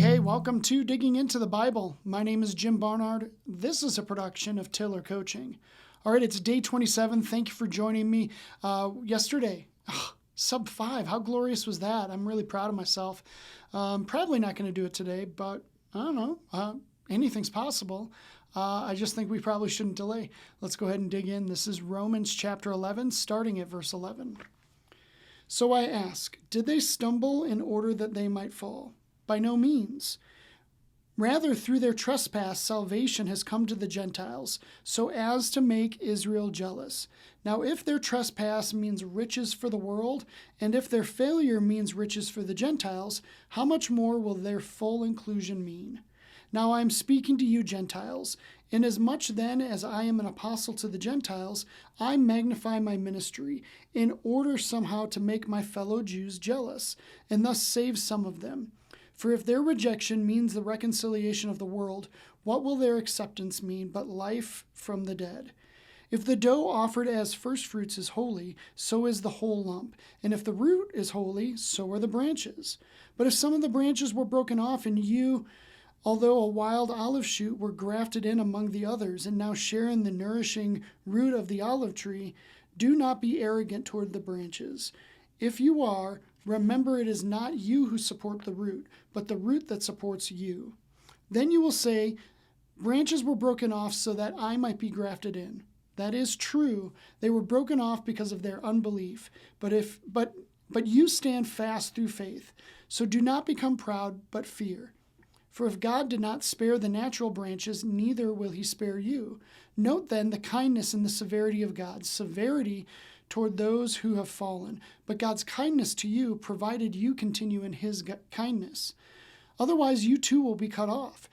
Hey, welcome to Digging into the Bible. My name is Jim Barnard. This is a production of Tiller Coaching. All right, it's day 27. Thank you for joining me. Yesterday, sub 5. How glorious was that? I'm really proud of myself. Probably not going to do it today, but I don't know. Anything's possible. I just think we probably shouldn't delay. Let's go ahead and dig in. This is Romans chapter 11, starting at verse 11. So I ask, did they stumble in order that they might fall? By no means. Rather, through their trespass, salvation has come to the Gentiles, so as to make Israel jealous. Now, if their trespass means riches for the world, and if their failure means riches for the Gentiles, how much more will their full inclusion mean? Now I am speaking to you Gentiles. Inasmuch then as I am an apostle to the Gentiles, I magnify my ministry, in order somehow to make my fellow Jews jealous, and thus save some of them. For if their rejection means the reconciliation of the world, what will their acceptance mean but life from the dead? If the dough offered as firstfruits is holy, so is the whole lump. And if the root is holy, so are the branches. But if some of the branches were broken off, and you, although a wild olive shoot, were grafted in among the others, and now share in the nourishing root of the olive tree, do not be arrogant toward the branches. If you are, remember it is not you who support the root, but the root that supports you. Then you will say, branches were broken off so that I might be grafted in. That is true. They were broken off because of their unbelief. But you stand fast through faith. So do not become proud, but fear. For if God did not spare the natural branches, neither will he spare you. Note then the kindness and the severity of God. Severity toward those who have fallen, but God's kindness to you, provided you continue in his kindness. Otherwise, you too will be cut off.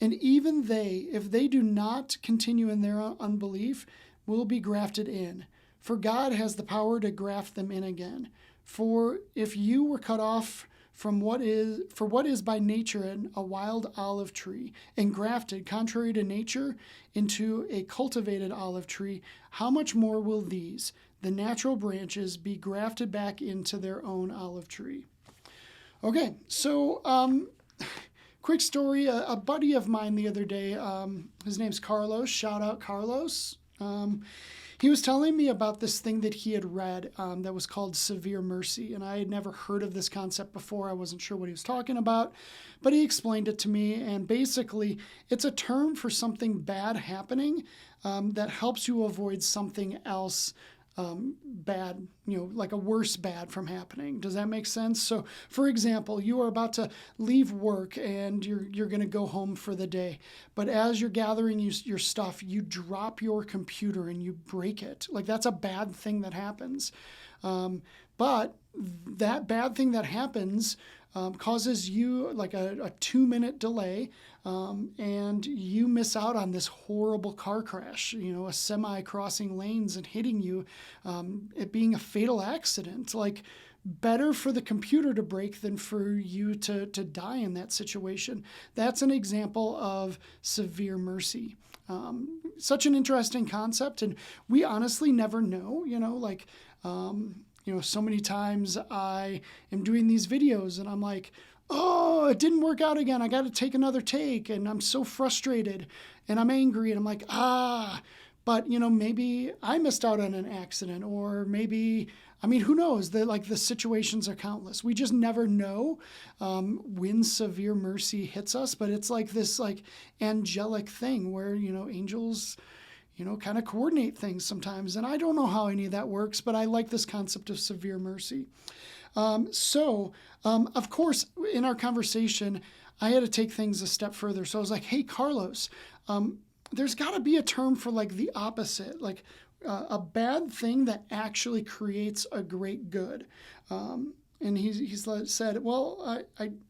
And even they, if they do not continue in their unbelief, will be grafted in. For God has the power to graft them in again. For if you were cut off from what is by nature a wild olive tree, and grafted, contrary to nature, into a cultivated olive tree, how much more will these, the natural branches, be grafted back into their own olive tree? Okay, so quick story. A buddy of mine the other day, his name's Carlos. Shout out Carlos. He was telling me about this thing that he had read that was called severe mercy, and I had never heard of this concept before. I wasn't sure what he was talking about, but he explained it to me, and basically it's a term for something bad happening that helps you avoid something else bad, like a worse bad from happening. Does that make sense? So, for example, you are about to leave work and you're going to go home for the day. But as you're gathering your stuff, you drop your computer and you break it. Like, that's a bad thing that happens. But that bad thing that happens causes you like a 2-minute delay, and you miss out on this horrible car crash, a semi crossing lanes and hitting you, it being a fatal accident. Like, better for the computer to break than for you to die in that situation. That's an example of severe mercy. Such an interesting concept, and we honestly never know, so many times I am doing these videos and I'm like, oh, it didn't work out again. I got to take another take, and I'm so frustrated and I'm angry, and I'm like, but maybe I missed out on an accident, or maybe, who knows? The situations are countless. We just never know when severe mercy hits us, but it's like this angelic thing where, angels kind of coordinate things sometimes. And I don't know how any of that works, but I like this concept of severe mercy. Of course, in our conversation, I had to take things a step further. So I was like, hey, Carlos, there's got to be a term for like the opposite, like a bad thing that actually creates a great good. And he's said, well,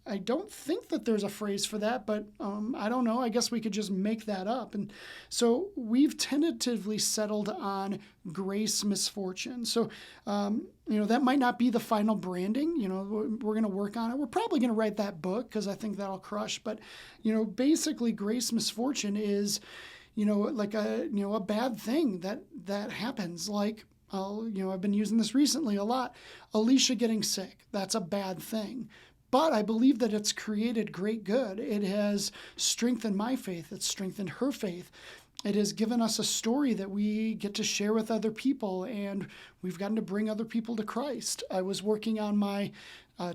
I don't think that there's a phrase for that, but I don't know. I guess we could just make that up. And so we've tentatively settled on grace misfortune. So, that might not be the final branding. We're going to work on it. We're probably going to write that book because I think that'll crush. But, basically grace misfortune is, like a bad thing that happens, like, I've been using this recently a lot. Alicia getting sick, that's a bad thing. But I believe that it's created great good. It has strengthened my faith. It's strengthened her faith. It has given us a story that we get to share with other people, and we've gotten to bring other people to Christ. I was working on my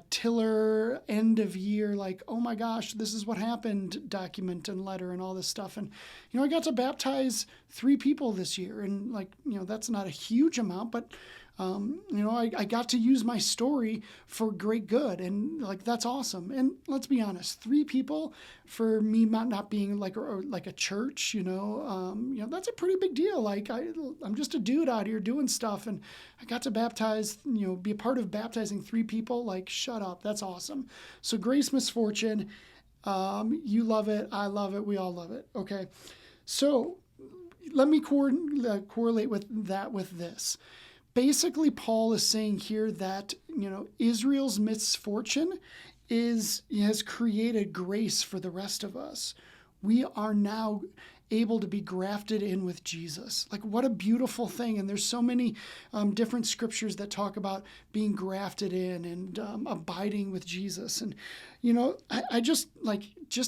Tiller end of year, like, oh my gosh, this is what happened document and letter and all this stuff. And, I got to baptize 3 people this year. And, like, that's not a huge amount, but I got to use my story for great good, and like that's awesome. And let's be honest, 3 people for me not being like a church, that's a pretty big deal. Like I'm just a dude out here doing stuff, and I got to baptize, be a part of baptizing 3 people. Like shut up, that's awesome. So Grace Misfortune, you love it, I love it, we all love it. Okay, so let me correlate with that with this. Basically, Paul is saying here that, Israel's misfortune has created grace for the rest of us. We are now able to be grafted in with Jesus. Like, what a beautiful thing. And there's so many different scriptures that talk about being grafted in and abiding with Jesus. And, I just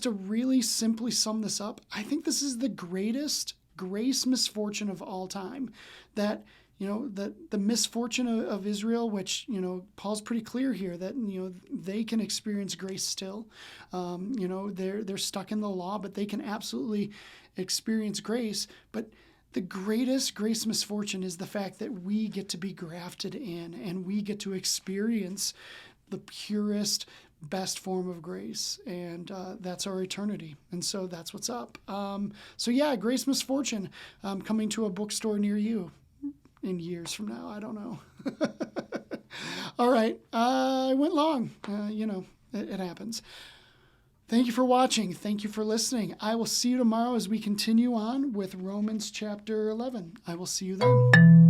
to really simply sum this up, I think this is the greatest grace misfortune of all time, that the misfortune of Israel, which, Paul's pretty clear here that, they can experience grace still. They're stuck in the law, but they can absolutely experience grace. But the greatest grace misfortune is the fact that we get to be grafted in, and we get to experience the purest, best form of grace, and that's our eternity. And so that's what's up. Grace Misfortune, coming to a bookstore near you in years from now. I don't know. All right. I went long. It happens. Thank you for watching. Thank you for listening. I will see you tomorrow as we continue on with Romans chapter 11. I will see you then.